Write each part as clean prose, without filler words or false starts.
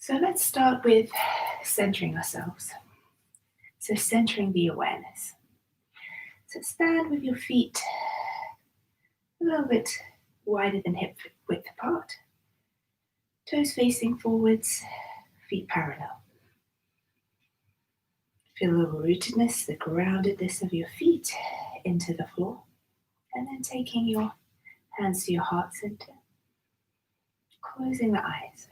So let's start with centering ourselves. So centering the awareness. So stand with your feet a little bit wider than hip width apart. Toes facing forwards, feet parallel. Feel the rootedness, the groundedness of your feet into the floor. And then taking your hands to your heart center. Closing the eyes.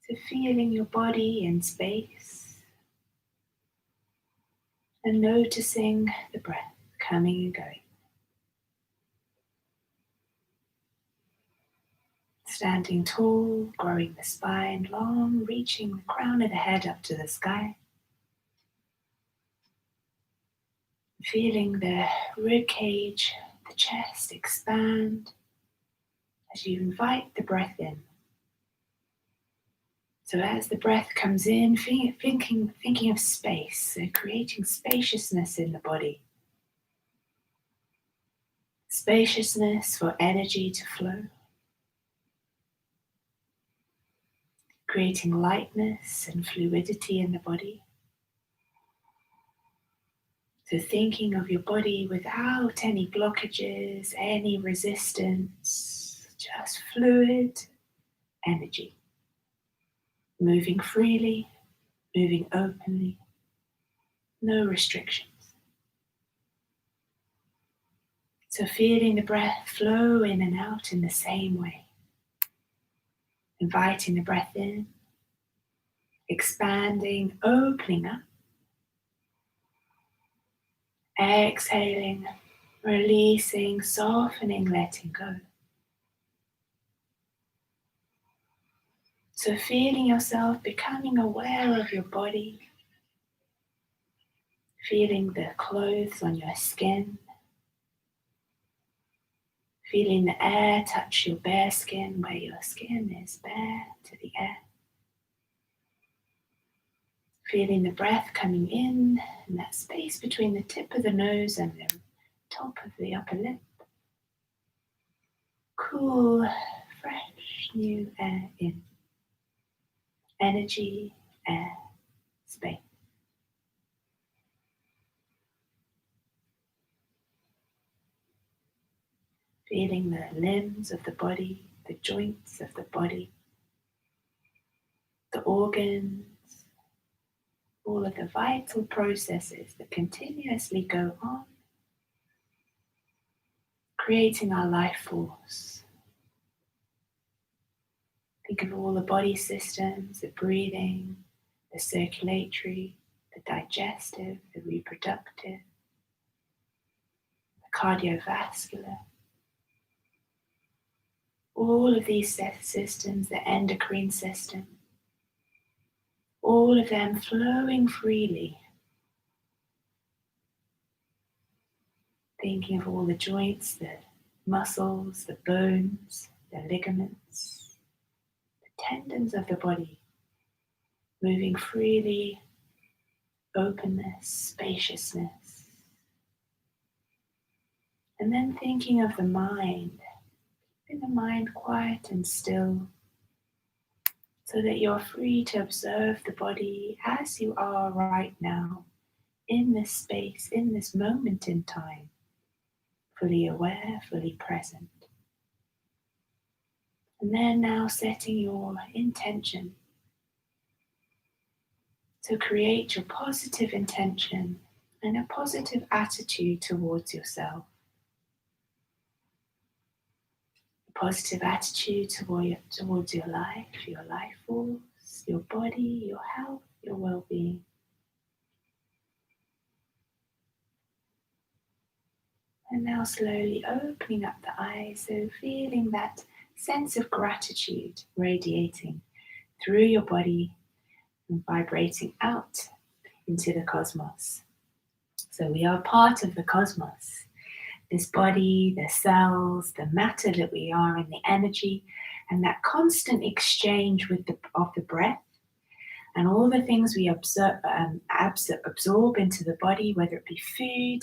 So feeling your body in space. And noticing the breath coming and going. Standing tall, growing the spine long, reaching the crown of the head up to the sky. Feeling the rib cage, the chest expand as you invite the breath in. So as the breath comes in, thinking of space, so creating spaciousness in the body. Spaciousness for energy to flow. Creating lightness and fluidity in the body. So thinking of your body without any blockages, any resistance, just fluid energy. Moving freely, moving openly, no restrictions. So feeling the breath flow in and out in the same way. Inviting the breath in, expanding, opening up. Exhaling, releasing, softening, letting go. So feeling yourself becoming aware of your body, feeling the clothes on your skin, feeling the air touch your bare skin where your skin is bare to the air. Feeling the breath coming in that space between the tip of the nose and the top of the upper lip. Cool, fresh, new air in. Energy, air, space. Feeling the limbs of the body, the joints of the body, the organs, all of the vital processes that continuously go on, creating our life force. Think of all the body systems, the breathing, the circulatory, the digestive, the reproductive, the cardiovascular. All of these systems, the endocrine system, all of them flowing freely. Thinking of all the joints, the muscles, the bones, the ligaments, the tendons of the body, moving freely, openness, spaciousness. And then thinking of the mind, keeping the mind quiet and still, so that you're free to observe the body as you are right now, in this space, in this moment in time, fully aware, fully present. And then now setting your intention. So create your positive intention and a positive attitude towards yourself. A positive attitude towards your life force, your body, your health, your well-being. And now slowly opening up the eyes, so feeling that sense of gratitude radiating through your body and vibrating out into the cosmos. So we are part of the cosmos. This body, the cells, the matter that we are, and the energy, and that constant exchange of the breath, and all the things we absorb into the body, whether it be food,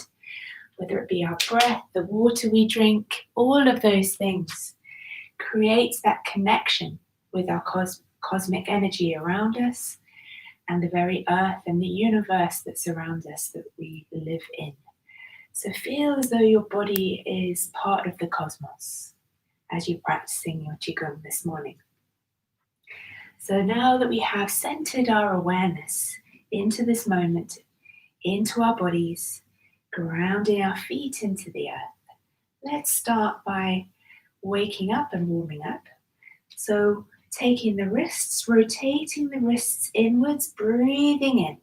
whether it be our breath, the water we drink, all of those things creates that connection with our cosmic energy around us and the very earth and the universe that surrounds us that we live in. So feel as though your body is part of the cosmos as you're practicing your QiGong this morning. So now that we have centered our awareness into this moment, into our bodies, grounding our feet into the earth, let's start by waking up and warming up. So taking the wrists, rotating the wrists inwards, breathing in.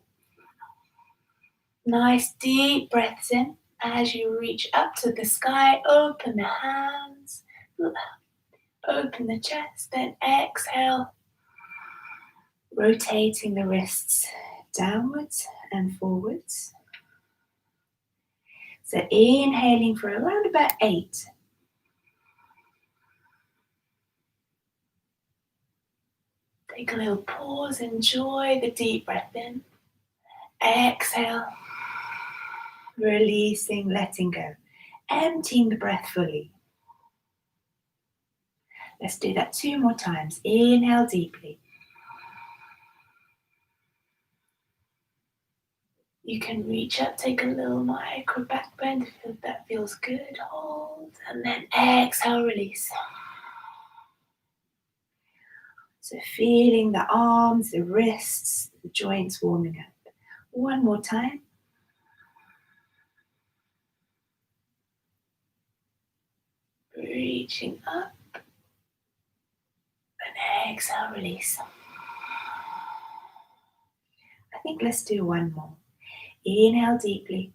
Nice deep breaths in. As you reach up to the sky, open the hands, open the chest, then exhale, rotating the wrists downwards and forwards. So inhaling for around about 8. Take a little pause, enjoy the deep breath in. Exhale, releasing, letting go, emptying the breath fully. Let's do that 2 more times. Inhale deeply. You can reach up, take a little micro back bend if that feels good. Hold, and then exhale, release. So feeling the arms, the wrists, the joints warming up. 1 more time. Reaching up, and exhale, release. I think let's do 1 more. Inhale deeply.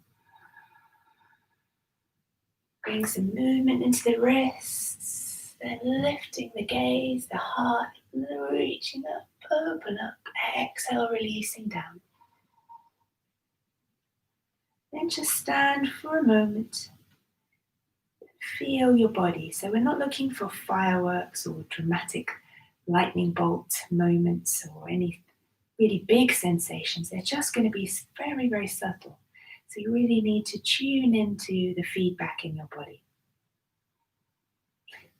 Bring some movement into the wrists, then lifting the gaze, the heart, reaching up, open up, exhale, releasing down. Then just stand for a moment. Feel your body. So we're not looking for fireworks or dramatic lightning bolt moments or any really big sensations. They're just going to be very, very subtle. So you really need to tune into the feedback in your body.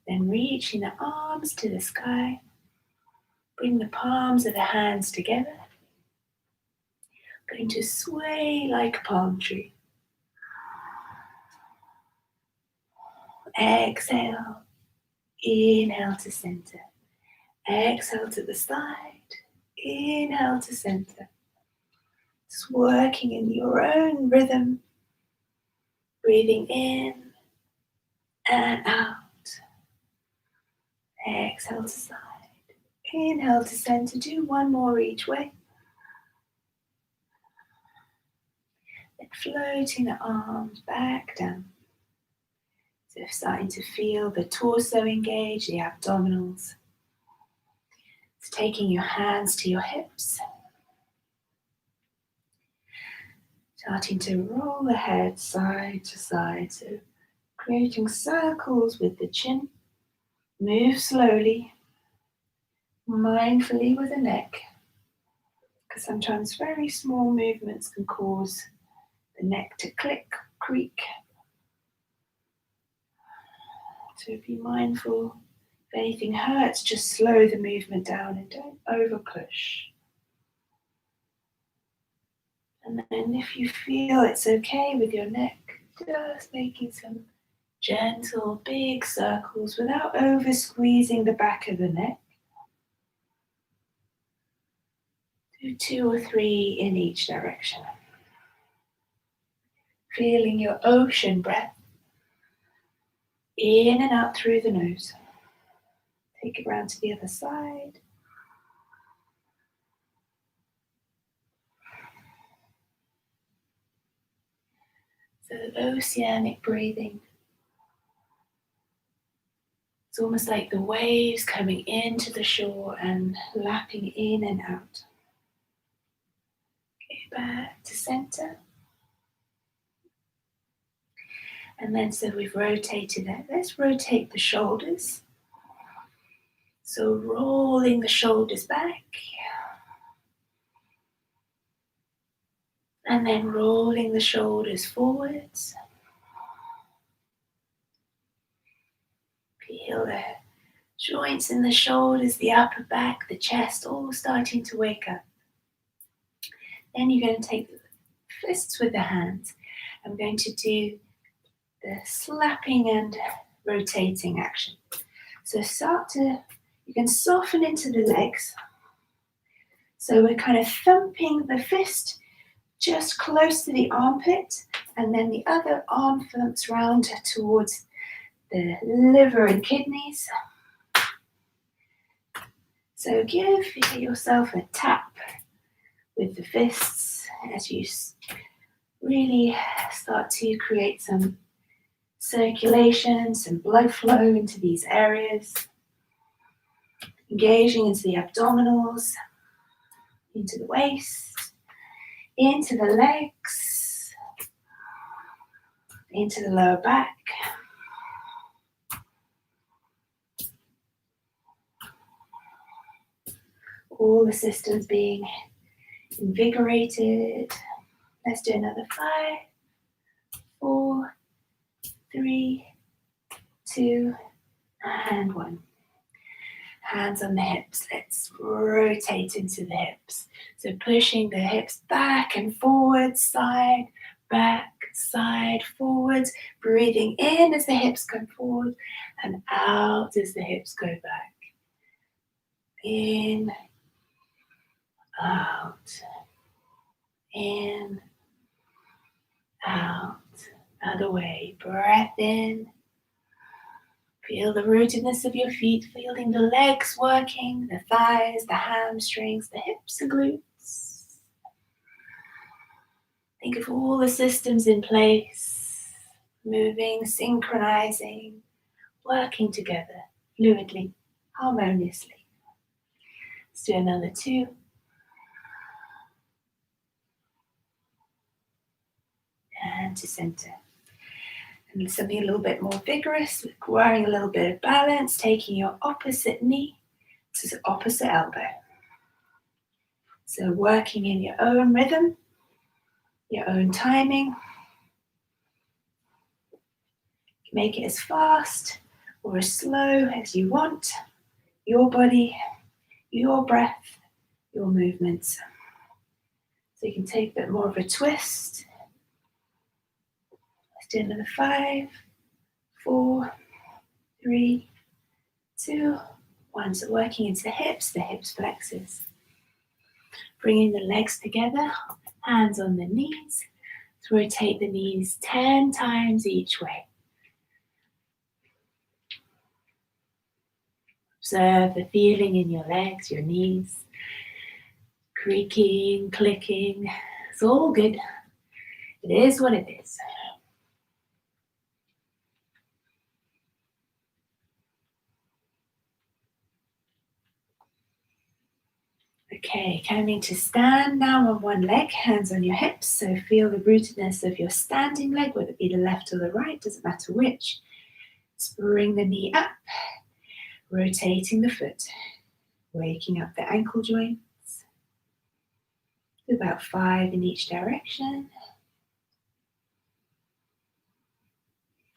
Then reaching the arms to the sky. Bring the palms of the hands together. Going to sway like a palm tree. Exhale. Inhale to center. Exhale to the side. Inhale to center. Just working in your own rhythm. Breathing in and out. Exhale to side. Inhale to center. Do 1 more each way. Then floating the arms back down. So starting to feel the torso engage, the abdominals. So taking your hands to your hips. Starting to roll the head side to side. So creating circles with the chin. Move slowly, mindfully with the neck. Because sometimes very small movements can cause the neck to click, creak. So be mindful. If anything hurts, just slow the movement down and don't over push. And then if you feel it's okay with your neck, just making some gentle big circles without over squeezing the back of the neck. Do 2 or 3 in each direction. Feeling your ocean breath in and out through the nose. Take it round to the other side. So oceanic breathing. It's almost like the waves coming into the shore and lapping in and out. Okay, back to center. And then so we've rotated that. Let's rotate the shoulders. So rolling the shoulders back. And then rolling the shoulders forwards. Feel the Joints in the shoulders, the upper back, the chest, all starting to wake up. Then you're going to take the fists with the hands. I'm going to do the slapping and rotating action. So you can soften into the legs. So we're kind of thumping the fist just close to the armpit, and then the other arm thumps round towards the liver and kidneys. So give yourself a tap with the fists as you really start to create some circulation, some blood flow into these areas. Engaging into the abdominals, into the waist, into the legs, into the lower back. All the systems being invigorated. Let's do another 5, 4, 3, 2, and 1. Hands on the hips. Let's rotate into the hips. So pushing the hips back and forward, side, back, side, forwards. Breathing in as the hips come forward and out as the hips go back. In, out, in, out, other way. Breath in. Feel the rootedness of your feet, feeling the legs working, the thighs, the hamstrings, the hips and glutes. Think of all the systems in place, moving, synchronizing, working together fluidly, harmoniously. Let's do another 2. And to center. And something a little bit more vigorous, requiring a little bit of balance, taking your opposite knee to the opposite elbow. So working in your own rhythm, your own timing. Make it as fast or as slow as you want. Your body, your breath, your movements. So you can take a bit more of a twist. Let's do another 5, 4, 3, 2, 1. So working into the hips flexes. Bringing the legs together, hands on the knees. So rotate the knees 10 times each way. Observe the feeling in your legs, your knees, creaking, clicking. It's all good. It is what it is. Okay, coming to stand now on one leg, hands on your hips. So feel the rootedness of your standing leg, whether it be the left or the right, doesn't matter which. Bring the knee up, rotating the foot, waking up the ankle joints. Do about 5 in each direction.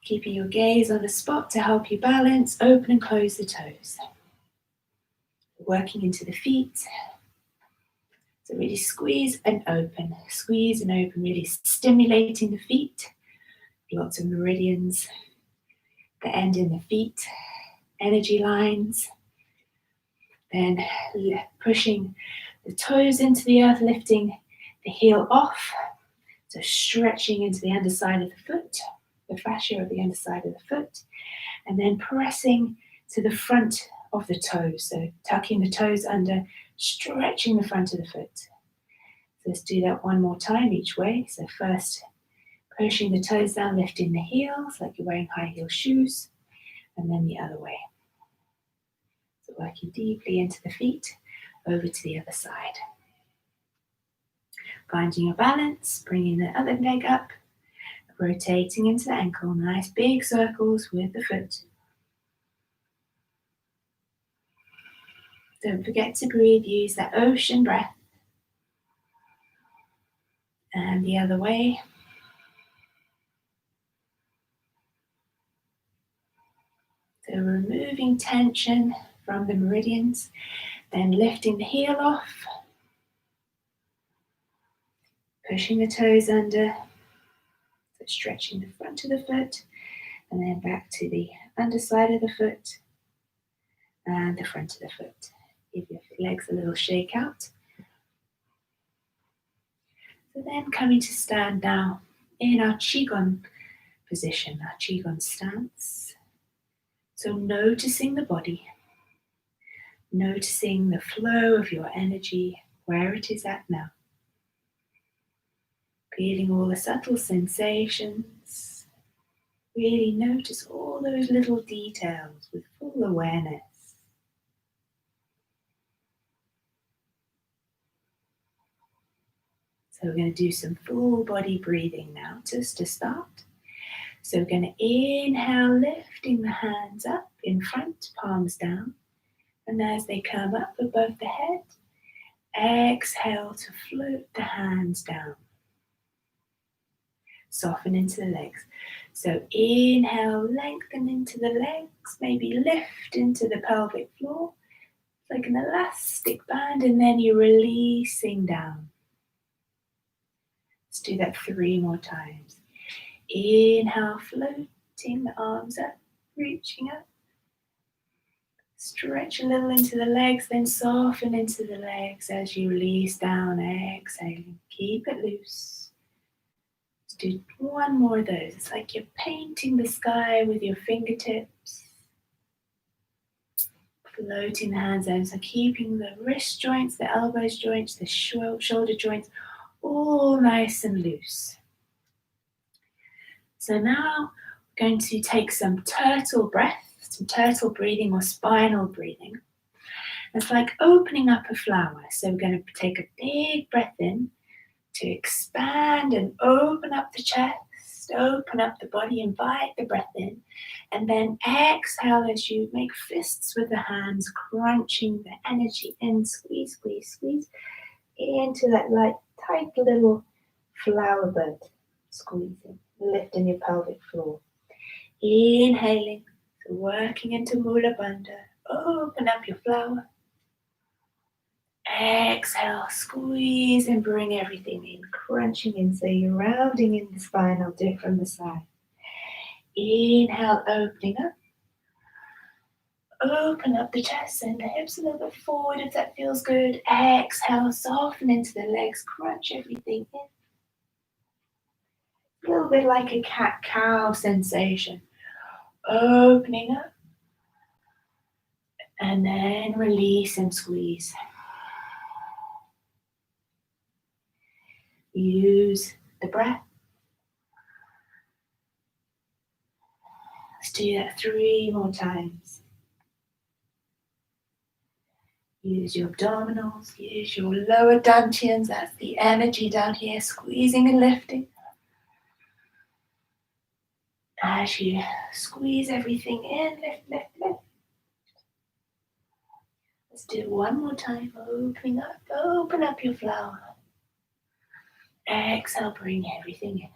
Keeping your gaze on the spot to help you balance, open and close the toes. Working into the feet. So really squeeze and open, really stimulating the feet. Lots of meridians that end in the feet, energy lines. Then pushing the toes into the earth, lifting the heel off. So stretching into the underside of the foot, the fascia of the underside of the foot. And then pressing to the front of the toes. So tucking the toes under, stretching the front of the foot. So let's do that one more time each way. So first, pushing the toes down, lifting the heels like you're wearing high heel shoes. And then the other way. So working deeply into the feet, over to the other side. Finding your balance, bringing the other leg up, rotating into the ankle, nice big circles with the foot. Don't forget to breathe, use that ocean breath. And the other way. So removing releasing tension from the meridians, then lifting the heel off, pushing the toes under, so stretching the front of the foot, and then back to the underside of the foot and the front of the foot. Give your legs a little shake out. So then coming to stand now in our QiGong position, our QiGong stance. So noticing the body, noticing the flow of your energy, where it is at now. Feeling all the subtle sensations. Really notice all those little details with full awareness. So we're going to do some full body breathing now, just to start. So we're going to inhale, lifting the hands up in front, palms down. And as they come up above the head, exhale to float the hands down. Soften into the legs. So inhale, lengthen into the legs, maybe lift into the pelvic floor, like an elastic band, and then you're releasing down. Let's do that 3 more times. Inhale, floating the arms up, reaching up. Stretch a little into the legs, then soften into the legs as you release down, exhaling. Keep it loose. Let's do 1 more of those. It's like you're painting the sky with your fingertips. Floating the hands out, so keeping the wrist joints, the elbows joints, the shoulder joints, all nice and loose. So now we're going to take some turtle breath, some turtle breathing or spinal breathing. It's like opening up a flower. So we're going to take a big breath in to expand and open up the chest, open up the body, invite the breath in. And then exhale as you make fists with the hands, crunching the energy in, squeeze, squeeze, squeeze, into that light, tight little flower bud, squeezing, lifting your pelvic floor. Inhaling, so working into Mula Bandha, open up your flower. Exhale, squeeze and bring everything in, crunching in, so you're rounding in the spine. I'll do it from the side. Inhale, opening up. Open up the chest and the hips a little bit forward if that feels good. Exhale, soften into the legs, crunch everything in. A little bit like a cat-cow sensation. Opening up. And then release and squeeze. Use the breath. Let's do that 3 more times. Use your abdominals, use your lower dantians, that's the energy down here, squeezing and lifting. As you squeeze everything in, lift, lift, lift. Let's do it 1 more time, opening up, open up your flower. Exhale, bring everything in.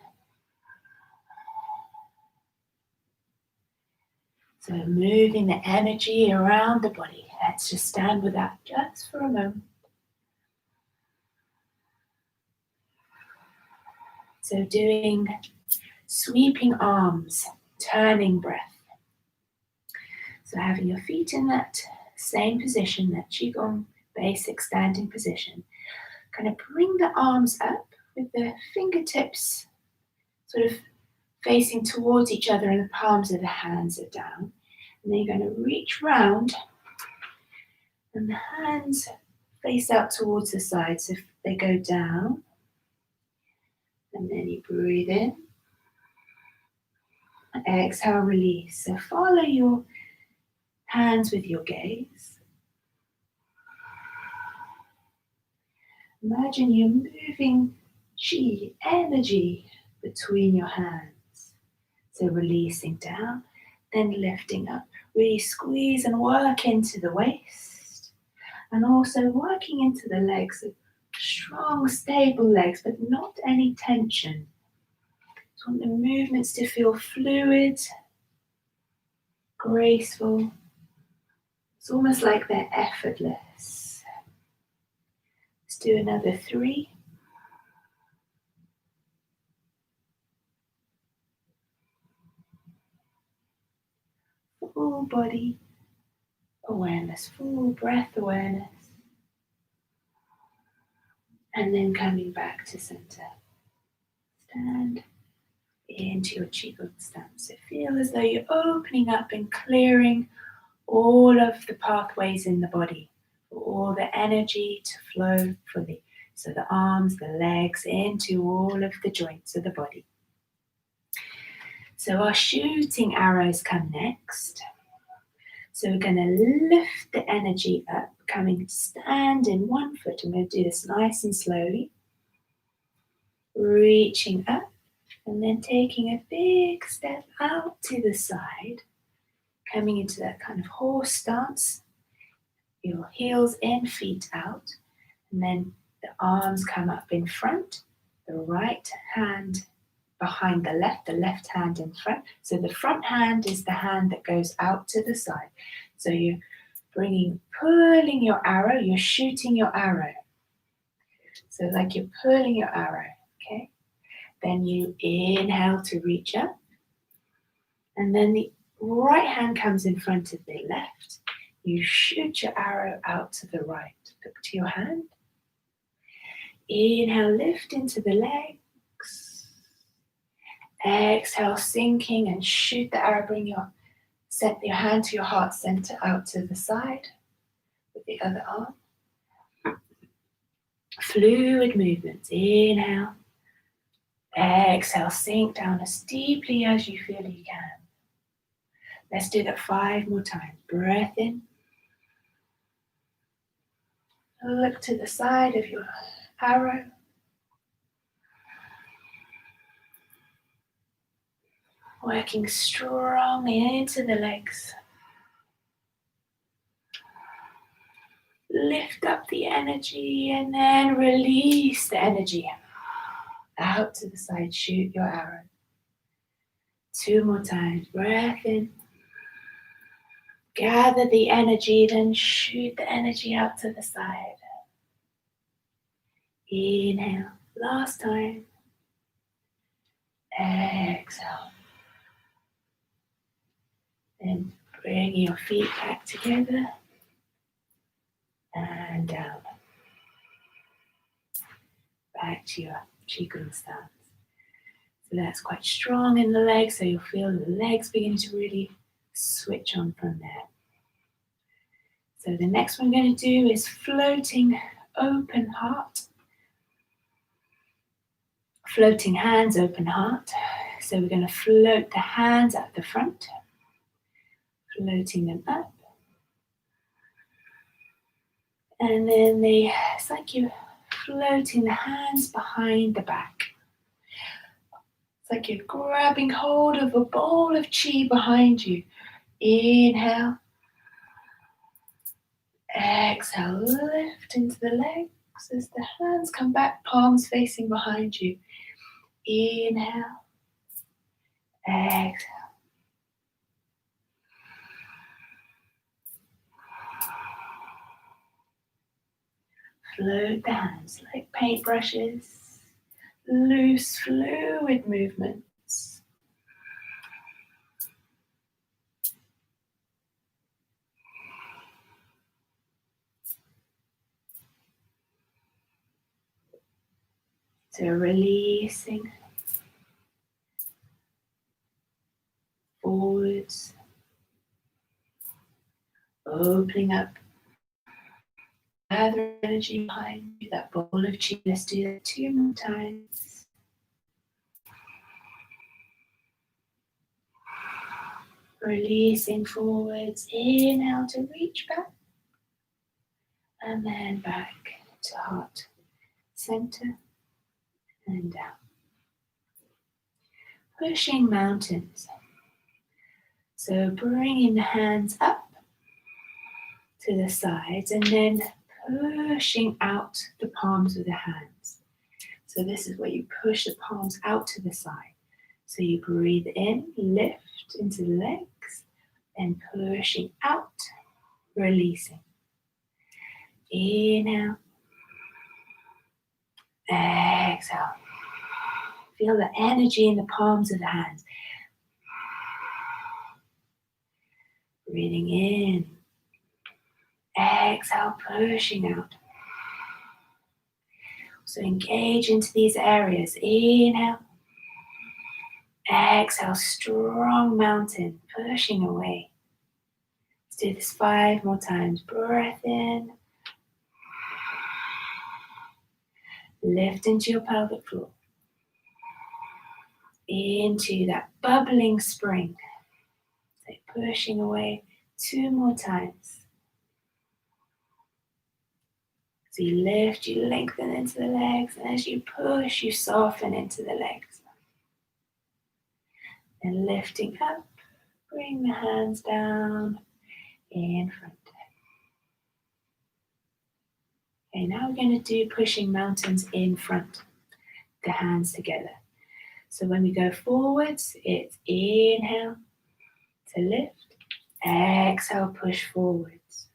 So moving the energy around the body. Let's just stand with that just for a moment. So doing sweeping arms, turning breath. So having your feet in that same position, that QiGong basic standing position. Kind of bring the arms up with the fingertips sort of facing towards each other and the palms of the hands are down. And then you're going to reach round and the hands face out towards the side. So they go down. And then you breathe in. Exhale, release. So follow your hands with your gaze. Imagine you're moving qi, energy, between your hands. So releasing down, then lifting up. Really squeeze and work into the waist. And also working into the legs. So strong, stable legs, but not any tension. Just want the movements to feel fluid, graceful, It's almost like they're effortless. Let's do another 3. Full body awareness, full breath awareness. And then coming back to center. Stand into your QiGong stance. So feel as though you're opening up and clearing all of the pathways in the body, for all the energy to flow fully. So the arms, the legs, into all of the joints of the body. So our shooting arrows come next. So we're going to lift the energy up, coming to stand in one foot. I'm going to do this nice and slowly. Reaching up and then taking a big step out to the side. Coming into that kind of horse stance. Your heels in, feet out. And then the arms come up in front. The right hand behind the left hand in front. So the front hand is the hand that goes out to the side. So you're pulling your arrow, you're shooting your arrow. So like you're pulling your arrow, okay? Then you inhale to reach up. And then the right hand comes in front of the left. You shoot your arrow out to the right. Look to your hand. Inhale, lift into the legs. Exhale, sinking and shoot the arrow. Set your hand to your heart center out to the side with the other arm. Fluid movements. Inhale. Exhale, sink down as deeply as you feel you can. Let's do that 5 more times. Breath in. Look to the side of your arrow. Working strongly into the legs. Lift up the energy and then release the energy. Out to the side, shoot your arrow. 2 more times. Breath in. Gather the energy, then shoot the energy out to the side. Inhale. Last time. Exhale. Then bring your feet back together and down. Back to your QiGong stance. So that's quite strong in the legs, so you'll feel the legs begin to really switch on from there. So the next one we're going to do is floating open heart. Floating hands, open heart. So we're going to float the hands at the front. Floating them up. And then it's like you're floating the hands behind the back. It's like you're grabbing hold of a ball of chi behind you. Inhale. Exhale, lift into the legs as the hands come back, palms facing behind you. Inhale. Exhale. Float the hands like paintbrushes. Loose, fluid movements. So releasing forwards, opening up, gather energy behind you, that ball of chi. Let's do that 2 more times. Releasing forwards, inhale to reach back, and then back to heart center and down. Pushing mountains. So bringing the hands up to the sides and then pushing out the palms of the hands. So this is where you push the palms out to the side. So you breathe in, lift into the legs, then pushing out releasing. Inhale, exhale. Feel the energy in the palms of the hands. Breathing in, exhale, pushing out. So engage into these areas. Inhale, exhale, strong mountain, pushing away. Let's do this 5 more times. Breath in, lift into your pelvic floor. Into that bubbling spring. So pushing away 2 more times. So you lift, you lengthen into the legs, and as you push, you soften into the legs. And lifting up, bring the hands down in front. Okay, now we're going to do pushing mountains in front, the hands together. So when we go forwards, it's inhale to lift, exhale, push forwards.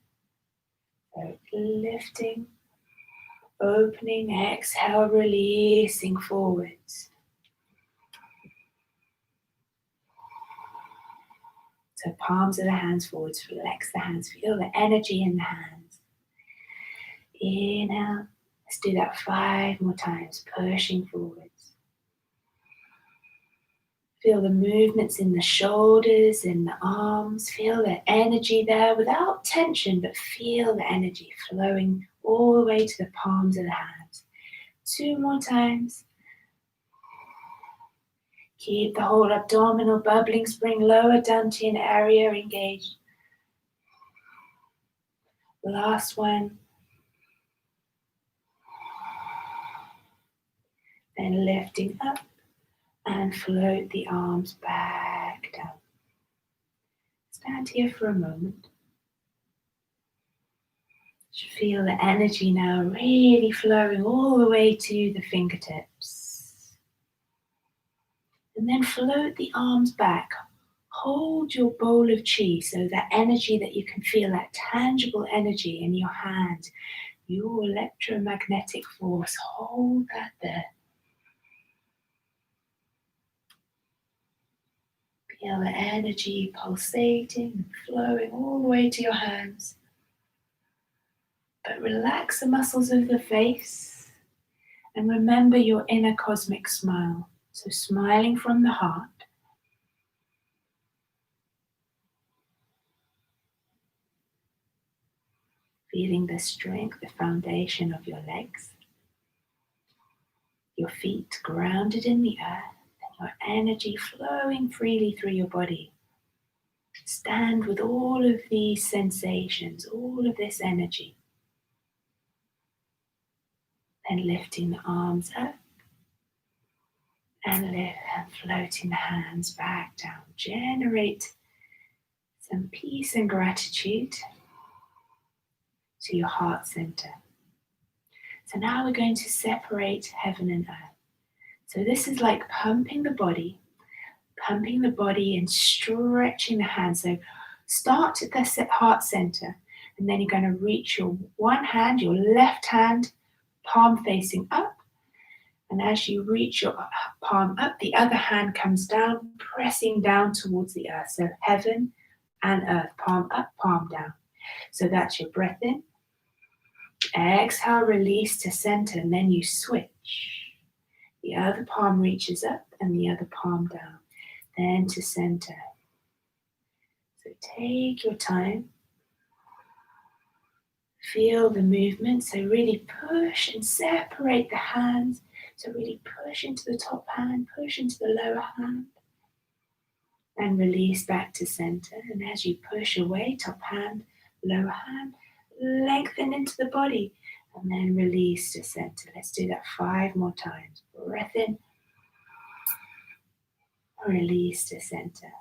So lifting, opening, exhale, releasing forwards. So palms of the hands forwards, flex the hands, feel the energy in the hands. Inhale, let's do that 5 more times, pushing forwards. Feel the movements in the shoulders, in the arms, feel the energy there without tension, but feel the energy flowing all the way to the palms of the hands. 2 more times. Keep the whole abdominal bubbling spring, lower dantian area engaged. Last one. Then lifting up and float the arms back down. Stand here for a moment. You feel the energy now really flowing all the way to the fingertips. And then float the arms back. Hold your bowl of chi, so that energy that you can feel, that tangible energy in your hand, your electromagnetic force, hold that there. Feel the energy pulsating and flowing all the way to your hands. But relax the muscles of the face and remember your inner cosmic smile. So smiling from the heart. Feeling the strength, the foundation of your legs. Your feet grounded in the earth and your energy flowing freely through your body. Stand with all of these sensations, all of this energy. Then lifting the arms up and floating the hands back down. Generate some peace and gratitude to your heart center. So now we're going to separate heaven and earth. So this is like pumping the body and stretching the hands. So start at the heart center, and then you're going to reach your one hand, your left hand, palm facing up. And as you reach your palm up, the other hand comes down, pressing down towards the earth. So heaven and earth, palm up, palm down. So that's your breath in. Exhale, release to center, and then you switch. The other palm reaches up and the other palm down. Then to center. So take your time. Feel the movement. So really push and separate the hands. So really push into the top hand, push into the lower hand. And release back to center. And as you push away, top hand, lower hand, lengthen into the body. And then release to center. Let's do that 5 more times. Breath in. Release to center.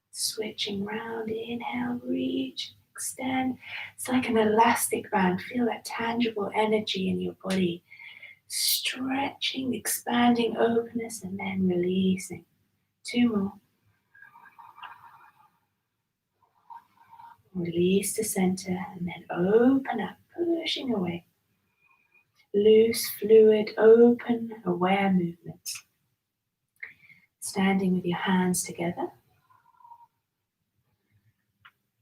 Switching round. Inhale, reach, extend. It's like an elastic band. Feel that tangible energy in your body. Stretching, expanding, openness, and then releasing. 2 more. Release to center and then open up, pushing away. Loose, fluid, open, aware movements. Standing with your hands together.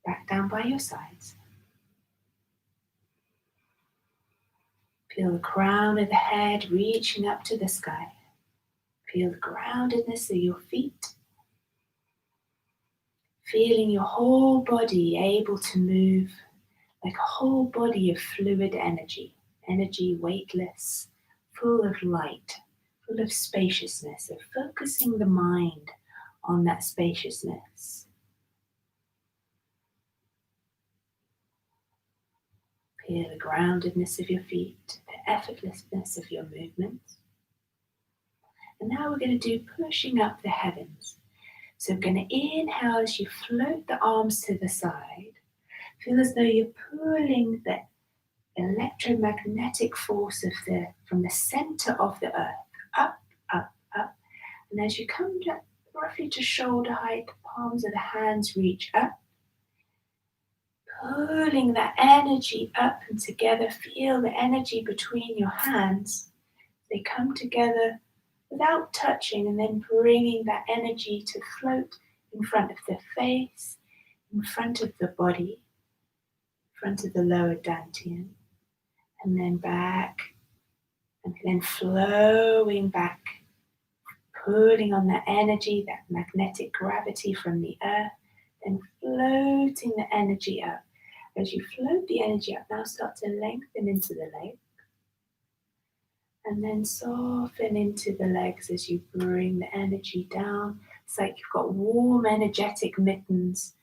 Back down by your sides. Feel the crown of the head reaching up to the sky. Feel the groundedness of your feet. Feeling your whole body able to move like a whole body of fluid energy. Energy weightless, full of light, full of spaciousness, of focusing the mind on that spaciousness. Feel the groundedness of your feet, the effortlessness of your movements. And now we're going to do pushing up the heavens. So we're going to inhale as you float the arms to the side. Feel as though you're pulling the electromagnetic force from the center of the earth up, up, up. And as you come down, roughly to shoulder height, the palms of the hands reach up. Pulling that energy up and together. Feel the energy between your hands. They come together without touching, and then bringing that energy to float in front of the face, in front of the body, in front of the lower dantian, and then back, and then flowing back, pulling on that energy, that magnetic gravity from the earth, then floating the energy up. As you float the energy up, now start to lengthen into the legs. And then soften into the legs as you bring the energy down. It's like you've got warm, energetic mittens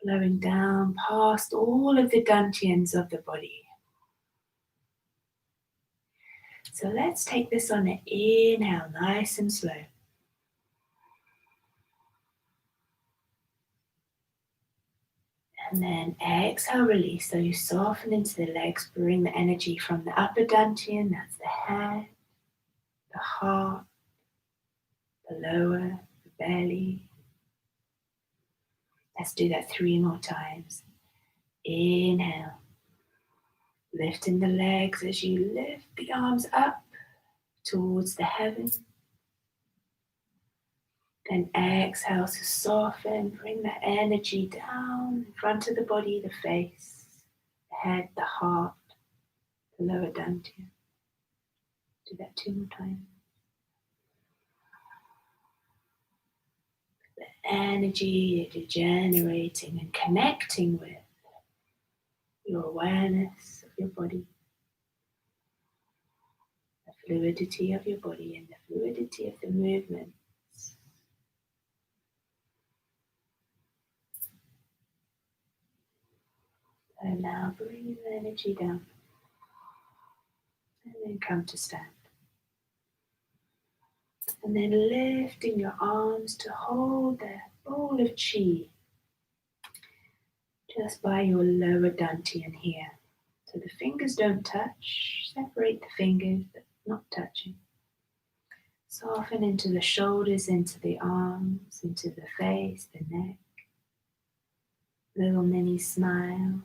flowing down past all of the dantians of the body. So let's take this on an inhale, nice and slow. And then exhale, release. So you soften into the legs, bring the energy from the upper dantian, that's the head, the heart, the lower, the belly. Let's do that 3 more times. Inhale. Lifting the legs as you lift the arms up towards the heavens. Then exhale to soften, bring that energy down in front of the body, the face, the head, the heart, the lower dantian. Do that 2 more times. The energy that you're generating and connecting with your awareness of your body, the fluidity of your body and the fluidity of the movement. And now bring the energy down and then come to stand. And then lifting your arms to hold the ball of chi just by your lower dantian here. So the fingers don't touch, separate the fingers but not touching. Soften into the shoulders, into the arms, into the face, the neck. Little mini smile.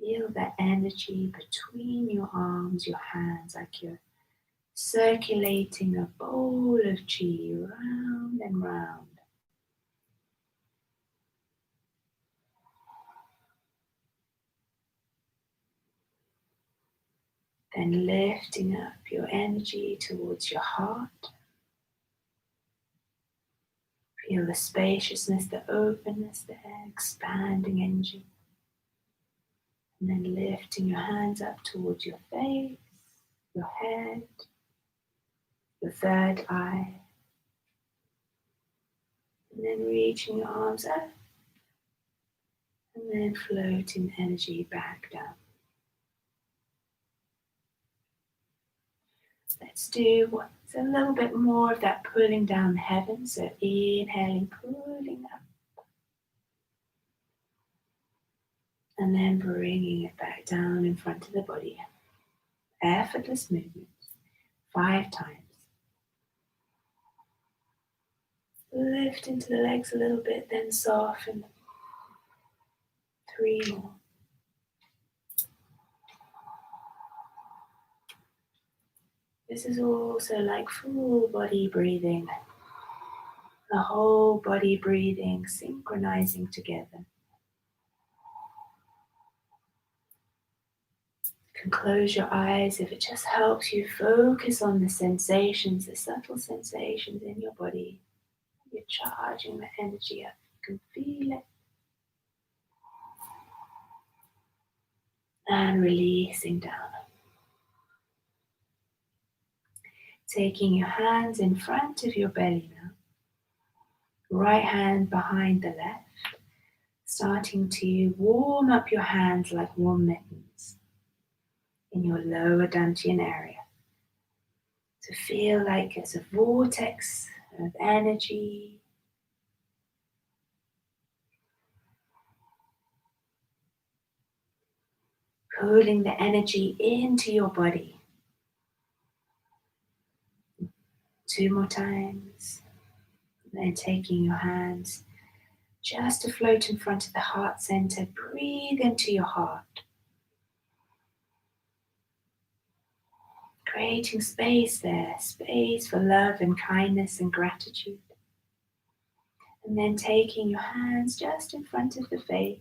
Feel that energy between your arms, your hands, like you're circulating a bowl of chi round and round. Then lifting up your energy towards your heart. Feel the spaciousness, the openness, the expanding energy. And then lifting your hands up towards your face, your head, your third eye. And then reaching your arms up. And then floating energy back down. Let's do what's a little bit more of that pulling down the heavens. So inhaling, pulling up. And then bringing it back down in front of the body. Effortless movements. 5 times. Lift into the legs a little bit, then soften. 3 more. This is also like full body breathing. The whole body breathing synchronizing together. You can close your eyes if it just helps you focus on the sensations, the subtle sensations in your body. You're charging the energy up. You can feel it. And releasing down. Taking your hands in front of your belly now. Right hand behind the left. Starting to warm up your hands like warm mittens in your lower dantian area. To feel like it's a vortex of energy. Pulling the energy into your body. 2 more times. And then taking your hands just to float in front of the heart center. Breathe into your heart. Creating space there, space for love and kindness and gratitude. And then taking your hands just in front of the face.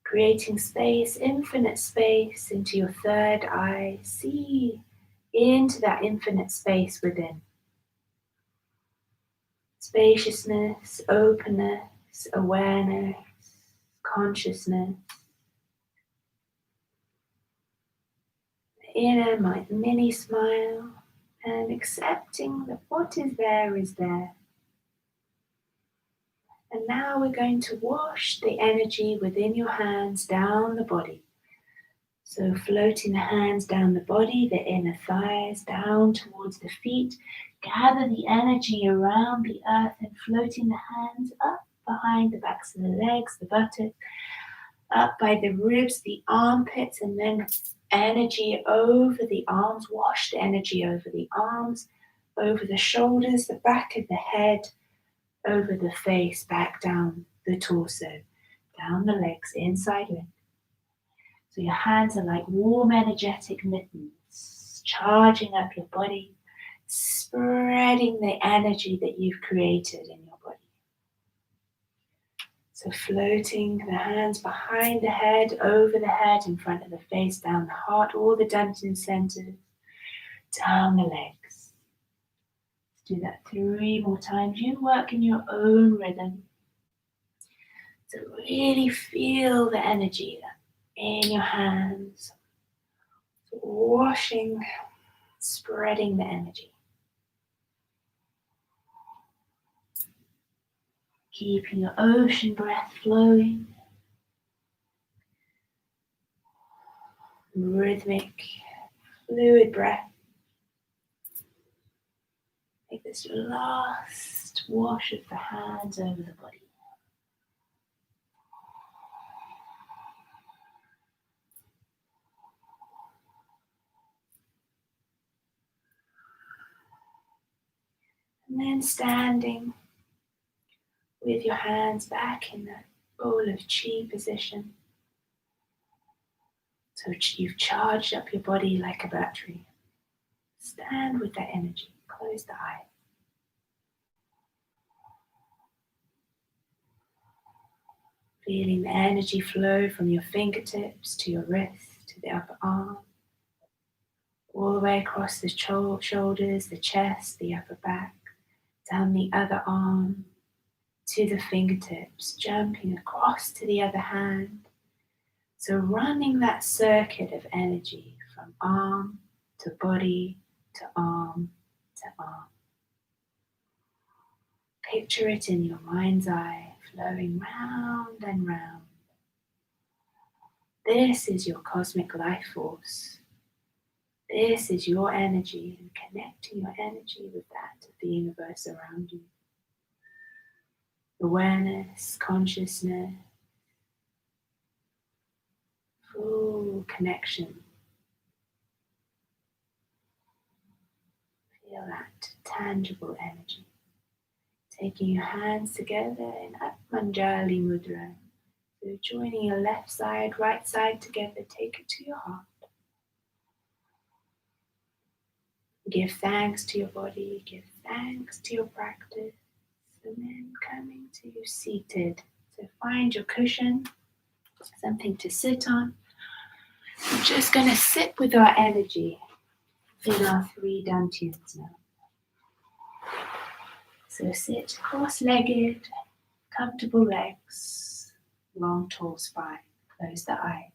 Creating space, infinite space into your third eye. See into that infinite space within. Spaciousness, openness, awareness, consciousness. The inner mini smile and accepting that what is there is there. And now we're going to wash the energy within your hands down the body. So floating the hands down the body, the inner thighs, down towards the feet. Gather the energy around the earth and floating the hands up behind the backs of the legs, the buttocks, up by the ribs, the armpits, and then energy over the arms. Wash the energy over the arms, over the shoulders, the back of the head, over the face, back down the torso, down the legs, inside in. So your hands are like warm, energetic mittens, charging up your body, spreading the energy that you've created in your body. So floating the hands behind the head, over the head, in front of the face, down the heart, all the dantian centers, down the legs. Let's do that 3 more times. You work in your own rhythm. So really feel the energy in your hands, washing, spreading the energy. Keeping your ocean breath flowing, rhythmic, fluid breath. Make this your last wash of the hands over the body. And then standing with your hands back in the bowl of chi position. So you've charged up your body like a battery. Stand with that energy. Close the eye. Feeling the energy flow from your fingertips to your wrist, to the upper arm, all the way across the shoulders, the chest, the upper back, down the other arm, to the fingertips, jumping across to the other hand. So running that circuit of energy from arm to body to arm to arm. Picture it in your mind's eye, flowing round and round. This is your cosmic life force. This is your energy, and connecting your energy with that of the universe around you. Awareness, consciousness, full connection. Feel that tangible energy. Taking your hands together in Manjali Mudra. So joining your left side, right side together, take it to your heart. Give thanks to your body, give thanks to your practice, and then coming to you seated. So find your cushion, something to sit on. We're just going to sit with our energy in our 3 dantians now. So sit cross-legged, comfortable legs, long tall spine. Close the eyes.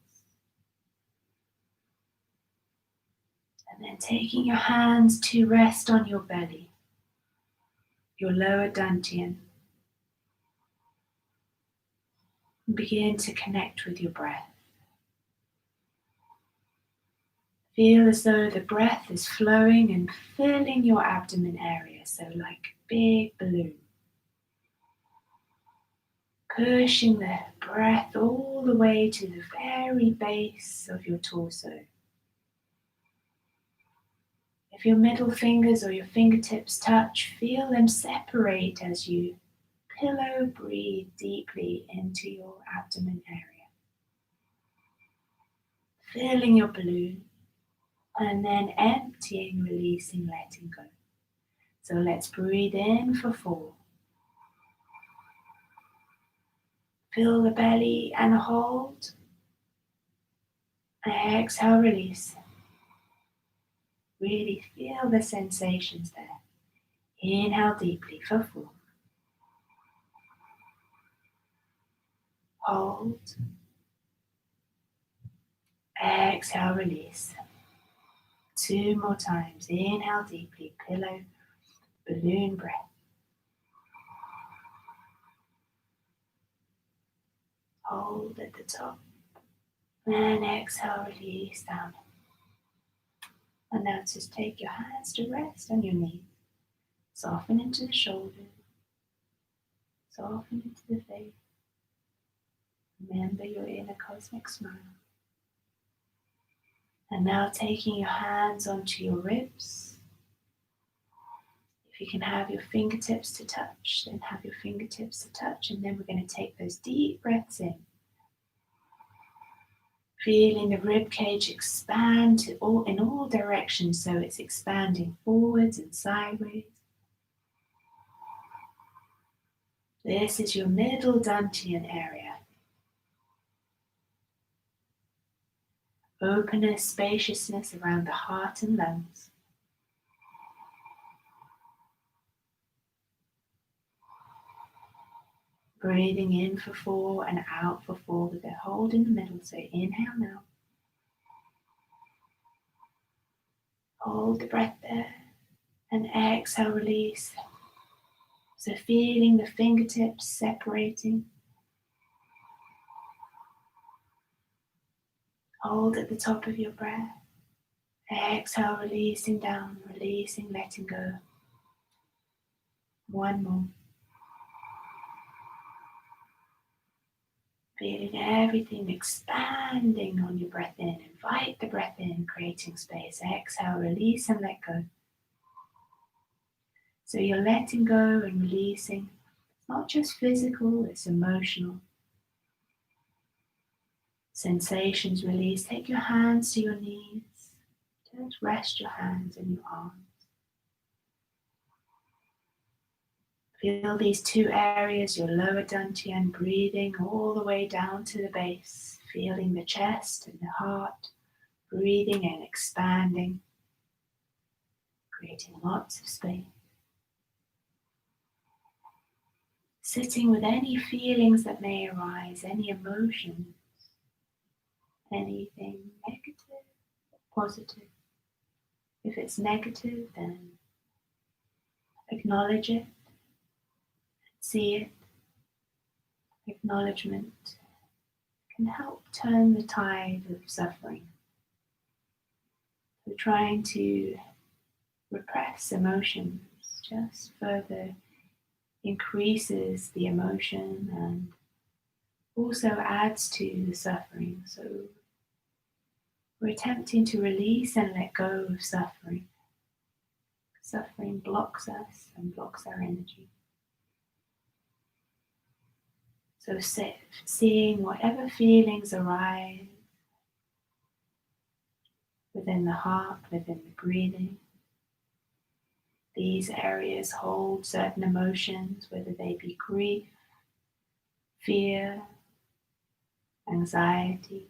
And then taking your hands to rest on your belly, your lower dantian. And begin to connect with your breath. Feel as though the breath is flowing and filling your abdomen area, so like a big balloon. Pushing the breath all the way to the very base of your torso. If your middle fingers or your fingertips touch, feel them separate as you pillow breathe deeply into your abdomen area. Filling your balloon and then emptying, releasing, letting go. So let's breathe in for 4. Fill the belly and hold. Exhale, release. Really feel the sensations there. Inhale deeply for 4. Hold. Exhale, release. 2 more times. Inhale deeply, pillow, balloon breath. Hold at the top. And exhale, release down. And now just take your hands to rest on your knees. Soften into the shoulders. Soften into the face. Remember your inner cosmic smile. And now taking your hands onto your ribs. If you can have your fingertips to touch, then have your fingertips to touch. And then we're going to take those deep breaths in. Feeling the rib cage expand in all directions, so it's expanding forwards and sideways. This is your middle dantian area. Openness, spaciousness around the heart and lungs. Breathing in for 4 and out for 4 with a hold in the middle. So inhale now. Hold the breath there and exhale, release. So feeling the fingertips separating. Hold at the top of your breath. Exhale, releasing down, releasing, letting go. 1 more. Feeling everything expanding on your breath in. Invite the breath in, creating space. Exhale, release and let go. So you're letting go and releasing. It's not just physical, it's emotional. Sensations release. Take your hands to your knees. Just rest your hands in your arms. Feel these 2 areas, your lower dantian, breathing all the way down to the base. Feeling the chest and the heart, breathing and expanding, creating lots of space. Sitting with any feelings that may arise, any emotions, anything negative, positive. If it's negative, then acknowledge it, see it. Acknowledgement can help turn the tide of suffering. So trying to repress emotions just further increases the emotion and also adds to the suffering. So we're attempting to release and let go of suffering. Suffering blocks us and blocks our energy. So seeing whatever feelings arise within the heart, within the breathing. These areas hold certain emotions, whether they be grief, fear, anxiety,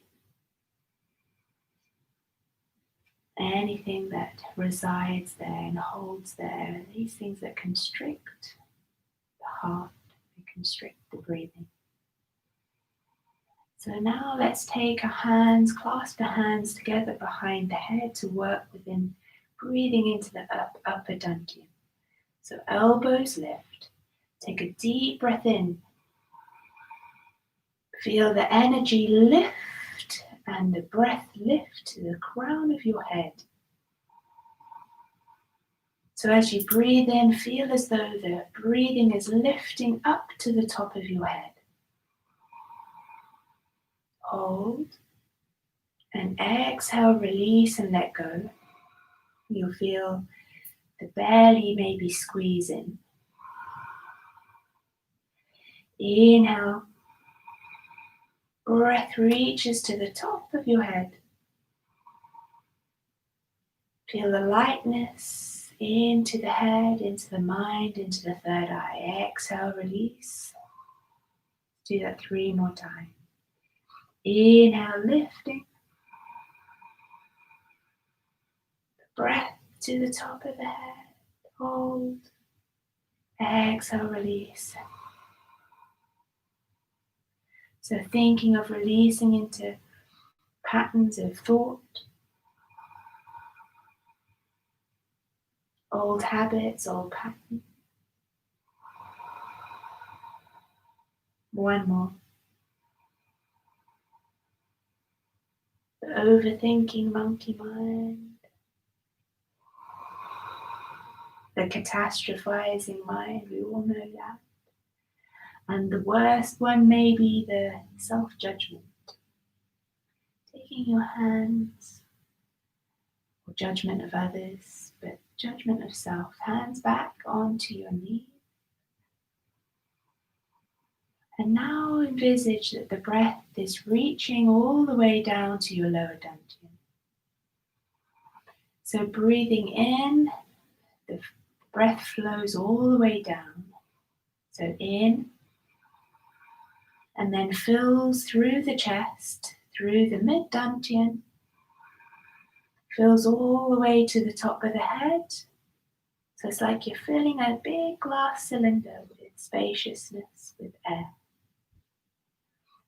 anything that resides there and holds there, these things that constrict the heart, they constrict the breathing. So now let's take our hands, clasp the hands together behind the head to work within breathing into the upper dantian. So elbows lift. Take a deep breath in. Feel the energy lift and the breath lift to the crown of your head. So as you breathe in, feel as though the breathing is lifting up to the top of your head. Hold and exhale, release and let go. You'll feel the belly maybe squeezing. Inhale. Breath reaches to the top of your head. Feel the lightness into the head, into the mind, into the third eye. Exhale, release. Do that 3 more times. Inhale, lifting. Breath to the top of the head. Hold. Exhale, release. So thinking of releasing into patterns of thought, old habits, old patterns. 1 more. The overthinking monkey mind. The catastrophizing mind, we all know that. And the worst one may be the self-judgment. Taking your hands, or judgment of others, but judgment of self. Hands back onto your knee. And now envisage that the breath is reaching all the way down to your lower dantian. So breathing in, the breath flows all the way down. So in, and then fills through the chest, through the mid-dantian, fills all the way to the top of the head. So it's like you're filling a big glass cylinder with spaciousness, with air.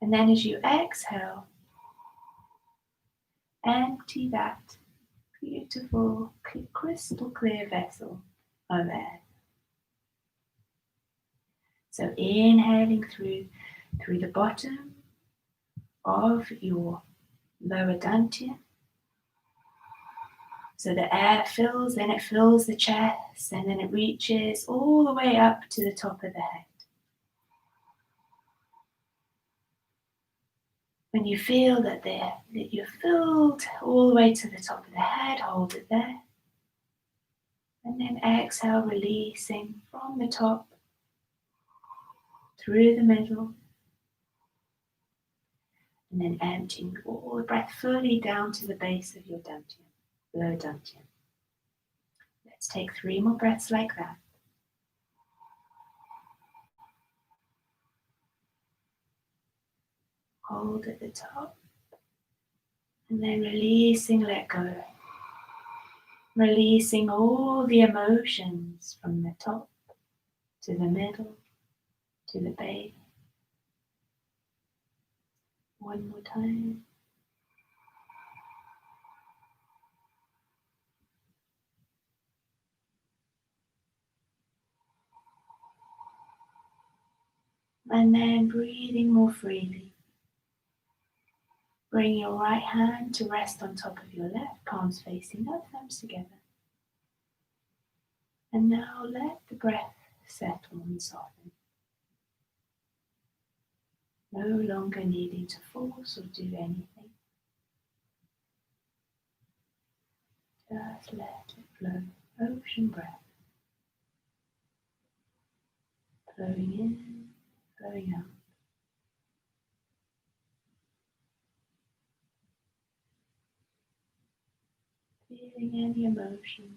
And then as you exhale, empty that beautiful, crystal clear vessel of air. So inhaling through the bottom of your lower dantian. So the air fills, then it fills the chest, and then it reaches all the way up to the top of the head. When you feel that you're filled all the way to the top of the head, hold it there. And then exhale, releasing from the top, through the middle, and then emptying all the breath fully down to the base of your dantian, lower dantian. Let's take 3 more breaths like that. Hold at the top, and then releasing, let go. Releasing all the emotions from the top to the middle to the base. 1 more time. And then breathing more freely. Bring your right hand to rest on top of your left, palms facing up, thumbs together. And now let the breath settle and soften. No longer needing to force or do anything. Just let it flow. Ocean breath. Flowing in, flowing out. feeling any emotion,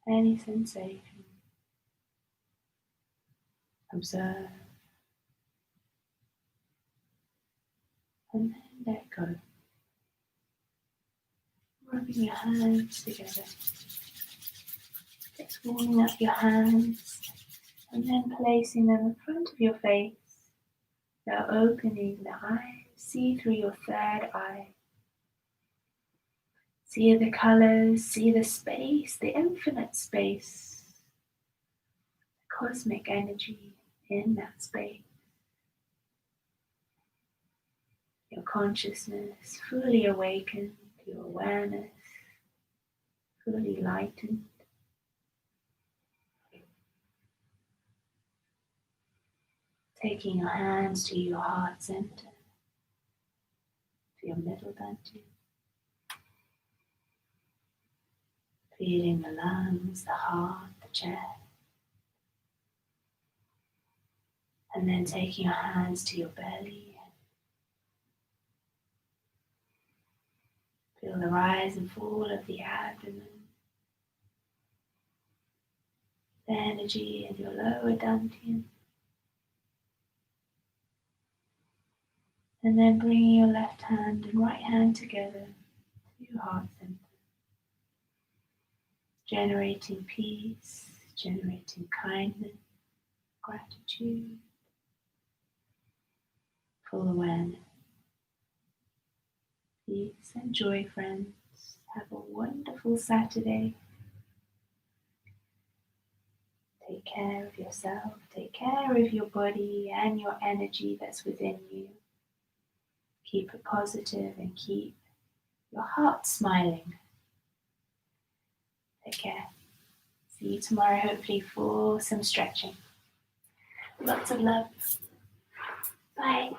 any sensation. Observe and then let go. Rubbing your hands together, just warming up your hands and then placing them in front of your face. Now opening the eyes, see through your third eye. See the colors, see the space, the infinite space, the cosmic energy in that space. Your consciousness fully awakened, your awareness fully lightened. Taking your hands to your heart center, to your middle dantian. Feeling the lungs, the heart, the chest. And then taking your hands to your belly. Feel the rise and fall of the abdomen. The energy in your lower dantian. And then bringing your left hand and right hand together to your heart center. Generating peace, generating kindness, gratitude, full awareness. Peace and joy, friends. Have a wonderful Saturday. Take care of yourself. Take care of your body and your energy that's within you. Keep it positive and keep your heart smiling. Take care. See you tomorrow, hopefully, for some stretching. Lots of love. Bye.